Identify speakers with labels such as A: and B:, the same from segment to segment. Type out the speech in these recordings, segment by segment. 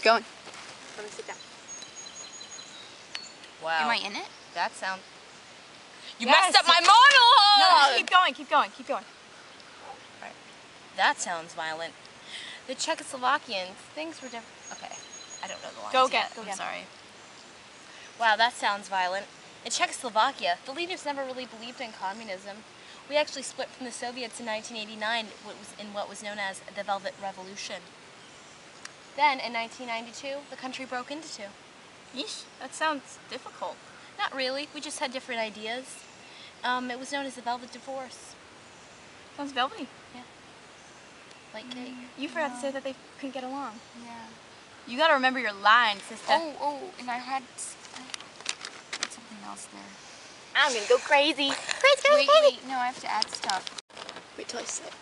A: going. Let me sit down.
B: Wow.
C: Am I in it?
B: That sounds... You
A: Yes.
B: messed up my monologue!
A: No, keep going, keep going, keep going.
B: Right. That sounds violent. The Czechoslovakians, things were different. Okay, I don't know the lines
A: Go
B: yet.
A: again, go
B: I'm
A: again.
B: sorry. Wow, that sounds violent. In Czechoslovakia, the leaders never really believed in communism. We actually split from the Soviets in 1989 in what was known as the Velvet Revolution. Then, in 1992, the country broke into two.
A: Yeesh, that sounds difficult.
B: Not really, we just had different ideas. It was known as the Velvet Divorce.
A: Sounds velvety.
B: Yeah. Like cake.
A: You forgot to say that they couldn't get along.
C: Yeah.
A: You gotta remember your lines, sister.
C: Oh, and I had something else there.
A: I'm gonna go crazy.
C: Wait, no, I have to add stuff.
A: Wait till I say it.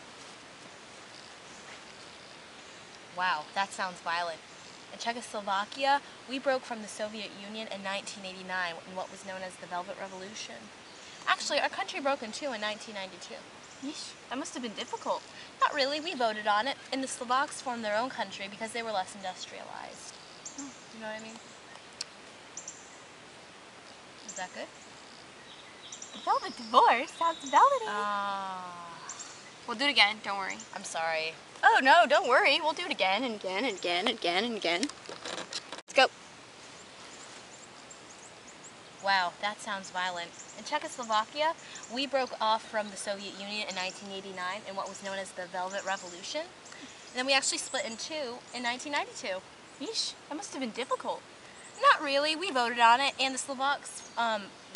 B: Wow, that sounds violent. In Czechoslovakia, we broke from the Soviet Union in 1989 in what was known as the Velvet Revolution. Actually, our country broke in two in 1992.
A: Yeesh, that must have been difficult.
B: Not really, we voted on it, and the Slovaks formed their own country because they were less industrialized. You know what I mean? Is that good?
A: The velvet divorce sounds velvety.
C: We'll do it again, don't worry.
B: I'm sorry.
A: Oh no, don't worry. We'll do it again and again and again and again and again. Let's go.
B: Wow, that sounds violent. In Czechoslovakia, we broke off from the Soviet Union in 1989 in what was known as the Velvet Revolution. And then we actually split in two in 1992.
A: Yeesh, that must have been difficult.
B: Not really, we voted on it, and the Slovaks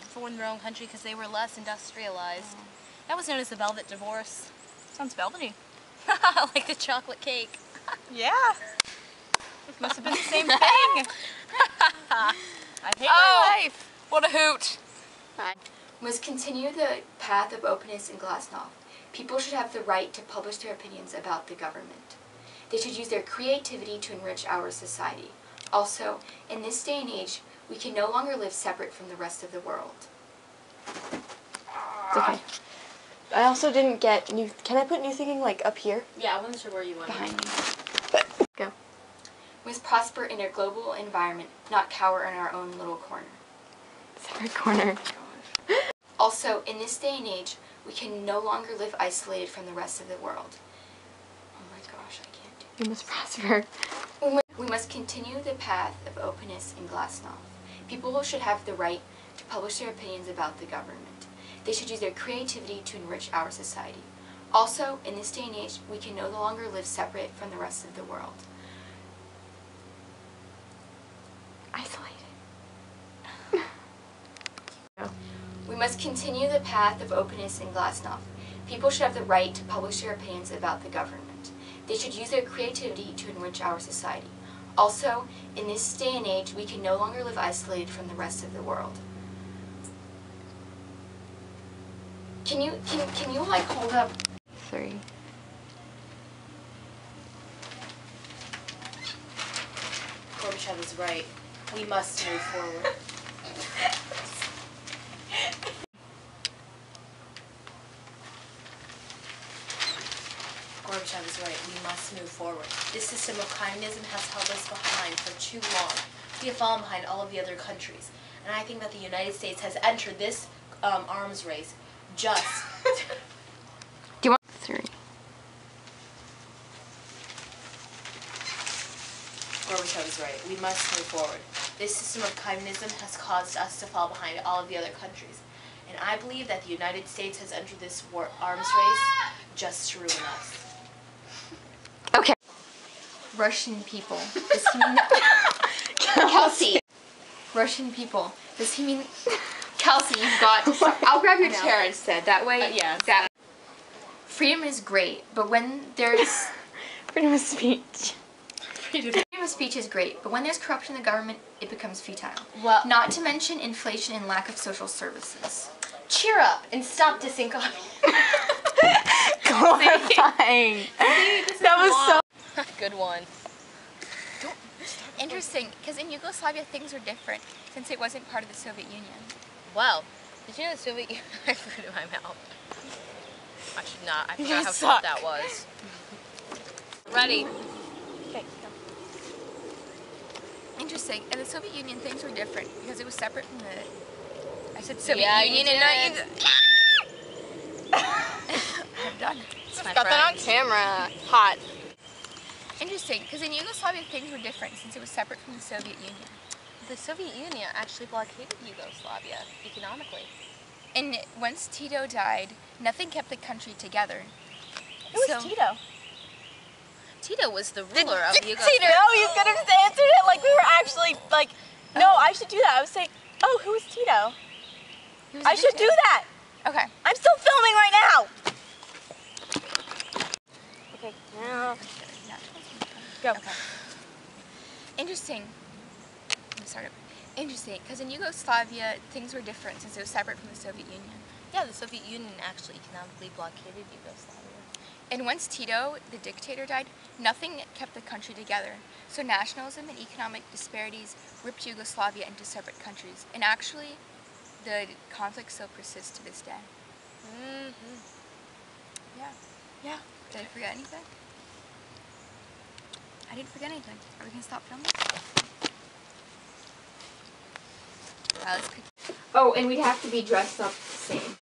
B: formed their own country because they were less industrialized. That was known as the Velvet Divorce.
A: Sounds velvety.
B: Like the chocolate cake.
A: Yeah. It must have been the same thing. I hate my life.
B: What a hoot.
D: We must continue the path of openness and glasnost. People should have the right to publish their opinions about the government. They should use their creativity to enrich our society. Also, in this day and age, we can no longer live separate from the rest of the world.
E: It's okay. I also didn't get new. Can I put new thinking like up here?
B: Yeah, I wasn't sure where you wanted.
E: Behind me. But go.
D: We must prosper in a global environment, not cower in our own little corner.
E: Separate corner.
D: Also, in this day and age, we can no longer live isolated from the rest of the world. Oh my gosh, I can't do
E: You must prosper.
D: We must continue the path of openness and glasnost. People should have the right to publish their opinions about the government. They should use their creativity to enrich our society. Also, in this day and age, we can no longer live separate from the rest of the world.
E: Isolated.
D: We must continue the path of openness and glasnost. People should have the right to publish their opinions about the government. They should use their creativity to enrich our society. Also, in this day and age, we can no longer live isolated from the rest of the world. Can you like hold up?
E: 3.
B: Gorbachev is right. We must move forward. Gorbachev is right. We must move forward. This system of communism has held us behind for too long. We have fallen behind all of the other countries. And I think that the United States has entered this arms race just...
E: Do you want 3?
B: Gorbachev is right. We must move forward. This system of communism has caused us to fall behind all of the other countries. And I believe that the United States has entered this arms race just to ruin us.
E: Okay.
D: Russian people. Does he mean Kelsey? Russian people. Does he mean Kelsey? You've got. I'll grab your chair instead. That way.
B: Yeah.
D: That. Freedom is great, but when there's
E: Freedom of speech.
D: freedom of speech is great, but when there's corruption in the government, it becomes futile.
B: Well,
D: Not to mention inflation and lack of social services.
B: cheer up and stop dissing communism.
E: Glorifying. That was so.
B: Good one.
C: Interesting, because in Yugoslavia things were different since it wasn't part of the Soviet Union.
B: Wow. Did you know the Soviet Union? I put it in my mouth. I should not. I
A: You
B: forgot how
A: suck.
B: tough that was. Ready.
A: Okay, go.
C: Interesting. In the Soviet Union, things were different because it was separate from the. I said Soviet Union and not. I'm done.
B: My
A: Got that on
B: friend.
A: camera. Hot.
C: Interesting, because in Yugoslavia things were different since it was separate from the Soviet Union.
B: The Soviet Union actually blockaded Yugoslavia economically.
C: And once Tito died, nothing kept the country together.
E: Who was Tito?
B: Tito was the ruler of Yugoslavia.
E: No, you could have answered it like we were actually like. No, I should do that. I was saying, oh, who was Tito?
C: He was
E: I
C: a
E: should do
C: dictator.
E: that.
C: Okay.
E: I'm still filming right now. Okay, now go.
C: Okay. Interesting. Let me start over. Interesting, because in Yugoslavia things were different since it was separate from the Soviet Union.
B: Yeah, the Soviet Union actually economically blockaded Yugoslavia.
C: And once Tito, the dictator, died, nothing kept the country together. So nationalism and economic disparities ripped Yugoslavia into separate countries. And actually, the conflict still persists to this day.
B: Mm-hmm.
C: Yeah.
E: Yeah.
C: Did I forget anything? I didn't forget anything. Are we going to stop filming? Let's pick.
D: Oh, and we'd have to be dressed up the same.